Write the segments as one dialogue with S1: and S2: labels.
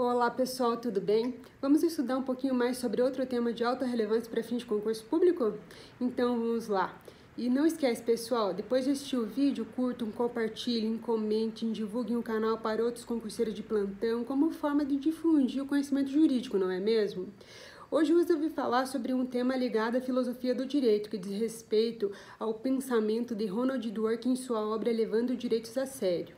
S1: Olá pessoal, tudo bem? Vamos estudar um pouquinho mais sobre outro tema de alta relevância para fins de concurso público? Então vamos lá. E não esquece pessoal, depois de assistir o vídeo, curtam, compartilhem, comentem, divulguem o canal para outros concurseiros de plantão como forma de difundir o conhecimento jurídico, não é mesmo? Hoje eu resolvi falar sobre um tema ligado à filosofia do direito, que diz respeito ao pensamento de Ronald Dworkin em sua obra Levando os Direitos a Sério.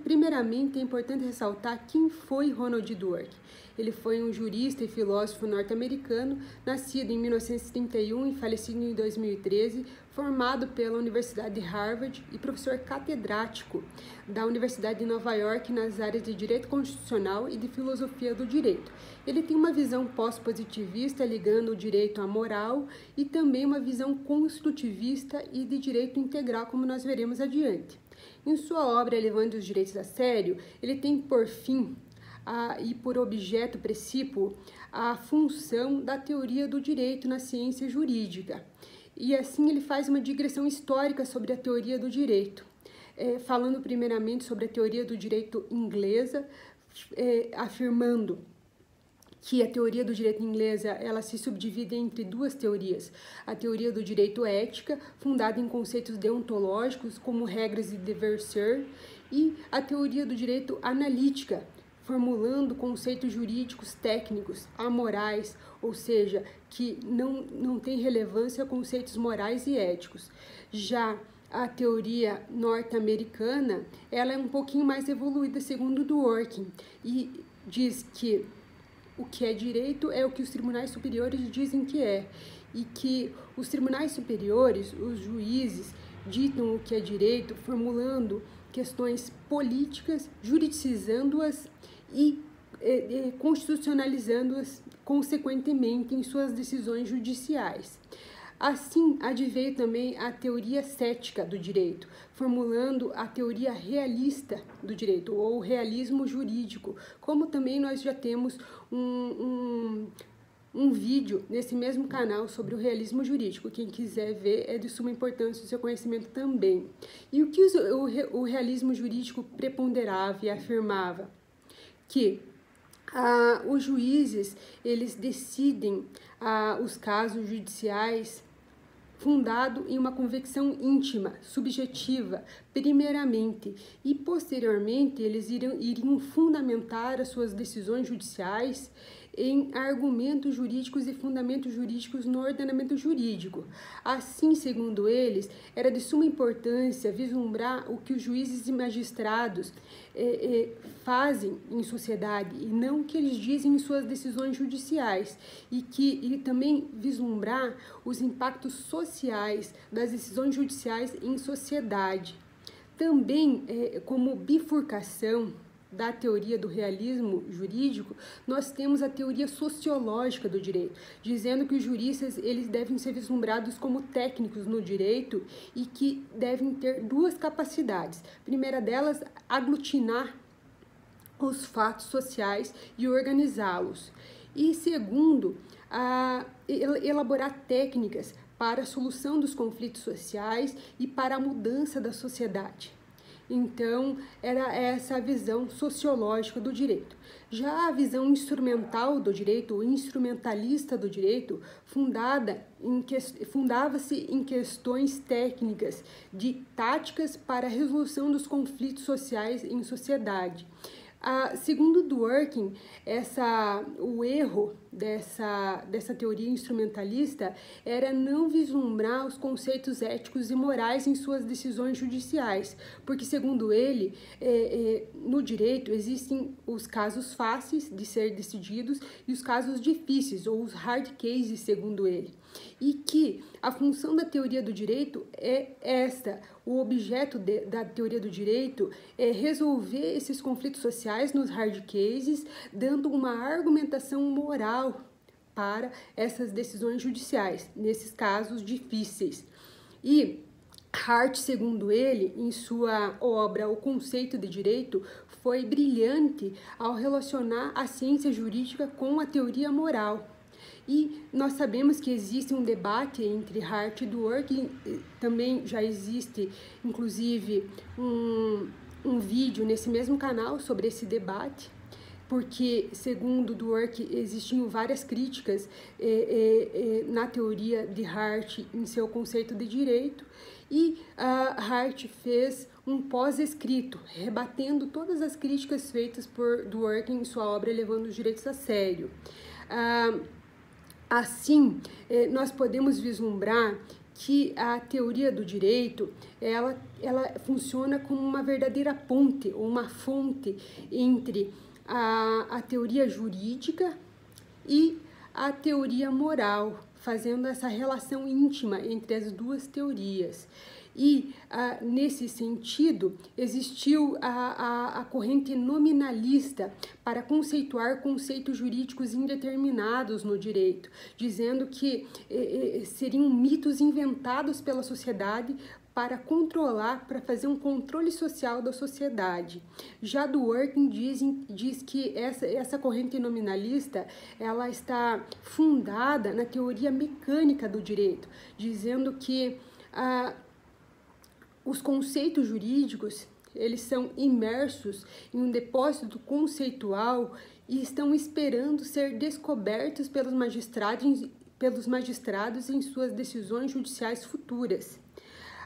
S1: Primeiramente, é importante ressaltar quem foi Ronald Dworkin. Ele foi um jurista e filósofo norte-americano, nascido em 1931 e falecido em 2013, formado pela Universidade de Harvard e professor catedrático da Universidade de Nova York nas áreas de Direito Constitucional e de Filosofia do Direito. Ele tem uma visão pós-positivista ligando o direito à moral e também uma visão construtivista e de direito integral, como nós veremos adiante. Em sua obra Levando os Direitos a Sério, ele tem por fim e por objeto princípio a função da teoria do direito na ciência jurídica. E assim ele faz uma digressão histórica sobre a teoria do direito, falando primeiramente sobre a teoria do direito inglesa, afirmando que a teoria do direito inglesa ela se subdivide entre duas teorias. A teoria do direito ética, fundada em conceitos deontológicos como regras e dever ser, e a teoria do direito analítica, formulando conceitos jurídicos técnicos, amorais, ou seja, que não tem relevância a conceitos morais e éticos. Já a teoria norte-americana, ela é um pouquinho mais evoluída segundo Dworkin e diz que o que é direito é o que os tribunais superiores dizem que é, e que os tribunais superiores, os juízes, ditam o que é direito, formulando questões políticas, juridicizando-as e constitucionalizando-as consequentemente em suas decisões judiciais. Assim, adveio também a teoria cética do direito, formulando a teoria realista do direito, ou realismo jurídico, como também nós já temos um vídeo nesse mesmo canal sobre o realismo jurídico. Quem quiser ver, é de suma importância o seu conhecimento também. E o que o realismo jurídico preponderava e afirmava? Que os juízes, eles decidem os casos judiciais fundado em uma convicção íntima, subjetiva, primeiramente, e posteriormente eles iriam fundamentar as suas decisões judiciais em argumentos jurídicos e fundamentos jurídicos no ordenamento jurídico. Assim, segundo eles, era de suma importância vislumbrar o que os juízes e magistrados fazem em sociedade e não o que eles dizem em suas decisões judiciais, e também vislumbrar os impactos sociais das decisões judiciais em sociedade. Também, como bifurcação da teoria do realismo jurídico, nós temos a teoria sociológica do direito, dizendo que os juristas eles devem ser vislumbrados como técnicos no direito e que devem ter duas capacidades. A primeira delas, aglutinar os fatos sociais e organizá-los. E segundo, elaborar técnicas para a solução dos conflitos sociais e para a mudança da sociedade. Então, era essa a visão sociológica do direito. Já a visão instrumental do direito, ou instrumentalista do direito, fundava-se em questões técnicas, de táticas para a resolução dos conflitos sociais em sociedade. Segundo Dworkin, o erro dessa teoria instrumentalista era não vislumbrar os conceitos éticos e morais em suas decisões judiciais, porque, segundo ele, no direito existem os casos fáceis de ser decididos e os casos difíceis, ou os hard cases, segundo ele, e que a função da teoria do direito é esta. O objeto da teoria do direito é resolver esses conflitos sociais nos hard cases, dando uma argumentação moral para essas decisões judiciais, nesses casos difíceis. E Hart, segundo ele, em sua obra O Conceito de Direito, foi brilhante ao relacionar a ciência jurídica com a teoria moral. E nós sabemos que existe um debate entre Hart e Dworkin, também já existe, inclusive, um vídeo nesse mesmo canal sobre esse debate. porque, segundo Dworkin, existiam várias críticas na teoria de Hart em seu conceito de direito, e Hart fez um pós-escrito, rebatendo todas as críticas feitas por Dworkin em sua obra Levando os Direitos a Sério. Assim, nós podemos vislumbrar que a teoria do direito, ela funciona como uma verdadeira ponte, ou uma fonte entre a teoria jurídica e a teoria moral, fazendo essa relação íntima entre as duas teorias. E, nesse sentido, existiu a corrente nominalista para conceituar conceitos jurídicos indeterminados no direito, dizendo que seriam mitos inventados pela sociedade para controlar, para fazer um controle social da sociedade. Já Dworkin diz que essa corrente nominalista, ela está fundada na teoria mecânica do direito, dizendo que os conceitos jurídicos, eles são imersos em um depósito conceitual e estão esperando ser descobertos pelos magistrados em suas decisões judiciais futuras.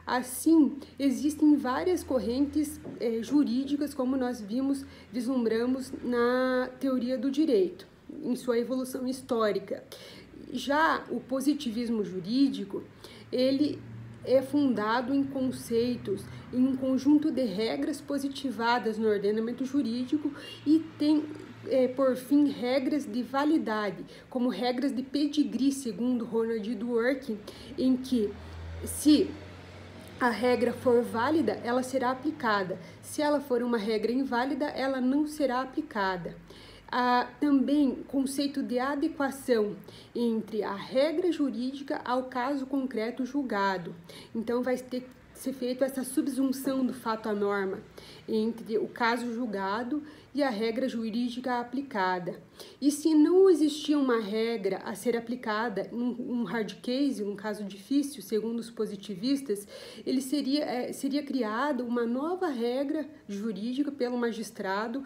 S1: Assim, existem várias correntes jurídicas, como nós vislumbramos na teoria do direito, em sua evolução histórica. Já o positivismo jurídico, ele é fundado em conceitos, em um conjunto de regras positivadas no ordenamento jurídico e tem, por fim, regras de validade, como regras de pedigree, segundo Ronald Dworkin, em que, se a regra for válida, ela será aplicada. Se ela for uma regra inválida, ela não será aplicada. Também conceito de adequação entre a regra jurídica ao caso concreto julgado. Então, vai ter que ser feita essa subsunção do fato à norma entre o caso julgado e a regra jurídica aplicada. E se não existia uma regra a ser aplicada num hard case, um caso difícil, segundo os positivistas, ele seria criada uma nova regra jurídica pelo magistrado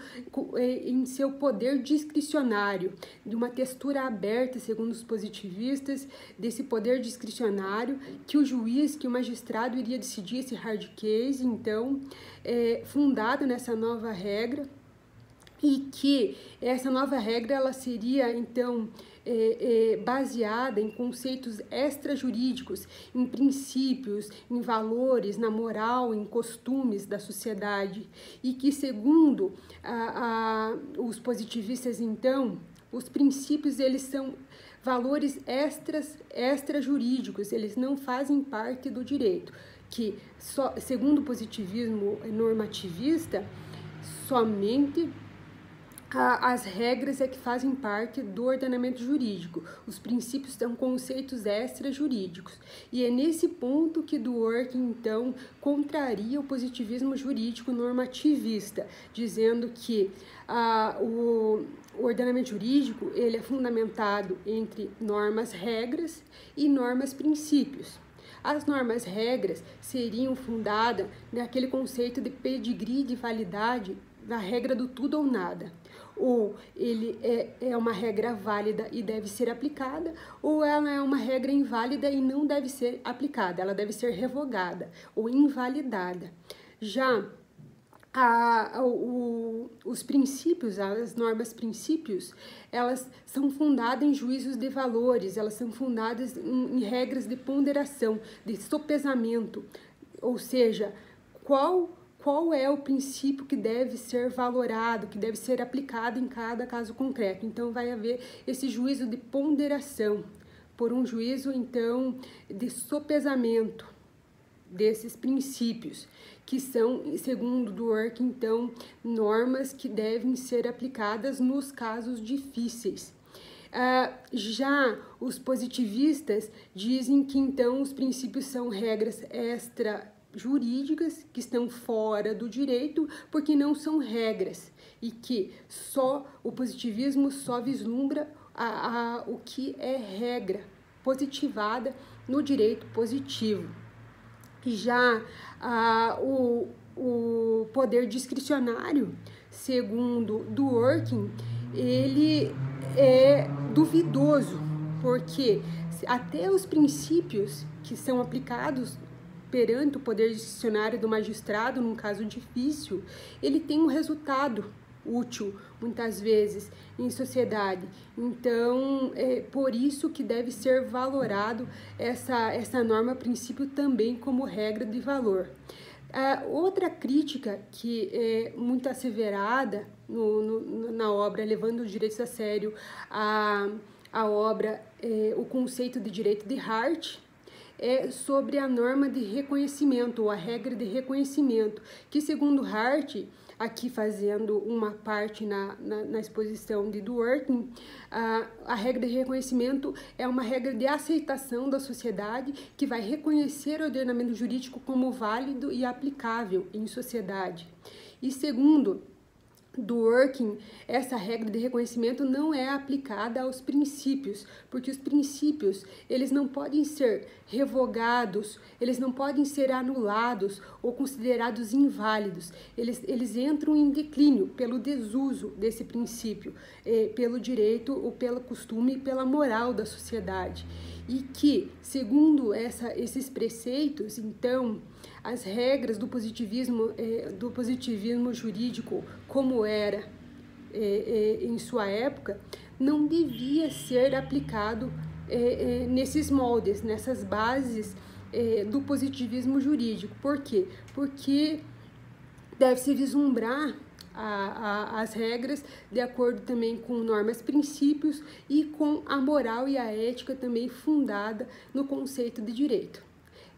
S1: em seu poder discricionário, de uma textura aberta, segundo os positivistas, desse poder discricionário, que o magistrado iria decidir esse hard case, então, fundado nessa nova regra, e que essa nova regra ela seria, então, baseada em conceitos extrajurídicos, em princípios, em valores, na moral, em costumes da sociedade, e que, segundo os positivistas, então, os princípios, eles são valores extrajurídicos, eles não fazem parte do direito, que, segundo o positivismo normativista, somente as regras é que fazem parte do ordenamento jurídico. Os princípios são conceitos extrajurídicos. E é nesse ponto que Dworkin, então, contraria o positivismo jurídico normativista, dizendo que o ordenamento jurídico ele é fundamentado entre normas-regras e normas-princípios. As normas-regras seriam fundadas naquele conceito de pedigree de validade da regra do tudo ou nada. Ou ele é uma regra válida e deve ser aplicada, ou ela é uma regra inválida e não deve ser aplicada, ela deve ser revogada ou invalidada. Já os princípios, as normas-princípios, elas são fundadas em juízos de valores, elas são fundadas em regras de ponderação, de sopesamento, ou seja, qual é o princípio que deve ser valorado, que deve ser aplicado em cada caso concreto. Então, vai haver esse juízo de ponderação, por um juízo, então, de sopesamento desses princípios, que são, segundo Dworkin, então, normas que devem ser aplicadas nos casos difíceis. Já os positivistas dizem que, então, os princípios são regras extrajurídicas que estão fora do direito porque não são regras e que só o positivismo só vislumbra o que é regra positivada no direito positivo. Já o poder discricionário segundo Dworkin, ele é duvidoso, porque até os princípios que são aplicados perante o poder discricionário do magistrado, num caso difícil, ele tem um resultado útil, muitas vezes, em sociedade. Então, é por isso que deve ser valorado essa norma princípio também como regra de valor. Outra crítica que é muito asseverada na obra, levando os direitos a sério, a obra, o conceito de direito de Hart, é sobre a norma de reconhecimento, ou a regra de reconhecimento, que segundo Hart, aqui fazendo uma parte na exposição de Dworkin, a regra de reconhecimento é uma regra de aceitação da sociedade que vai reconhecer o ordenamento jurídico como válido e aplicável em sociedade. E segundo Dworkin, essa regra de reconhecimento não é aplicada aos princípios, porque os princípios, eles não podem ser revogados, eles não podem ser anulados ou considerados inválidos. Eles entram em declínio pelo desuso desse princípio, pelo direito ou pelo costume e pela moral da sociedade. E que, segundo esses preceitos, então, as regras do positivismo jurídico, como era em sua época, não devia ser aplicado nesses moldes, nessas bases do positivismo jurídico. Por quê? Porque deve-se vislumbrar as regras de acordo também com normas, princípios e com a moral e a ética também fundada no conceito de direito.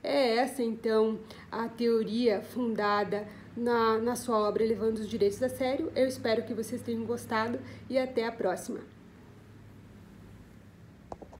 S1: É essa, então, a teoria fundada na sua obra Levando os Direitos a Sério. Eu espero que vocês tenham gostado e até a próxima.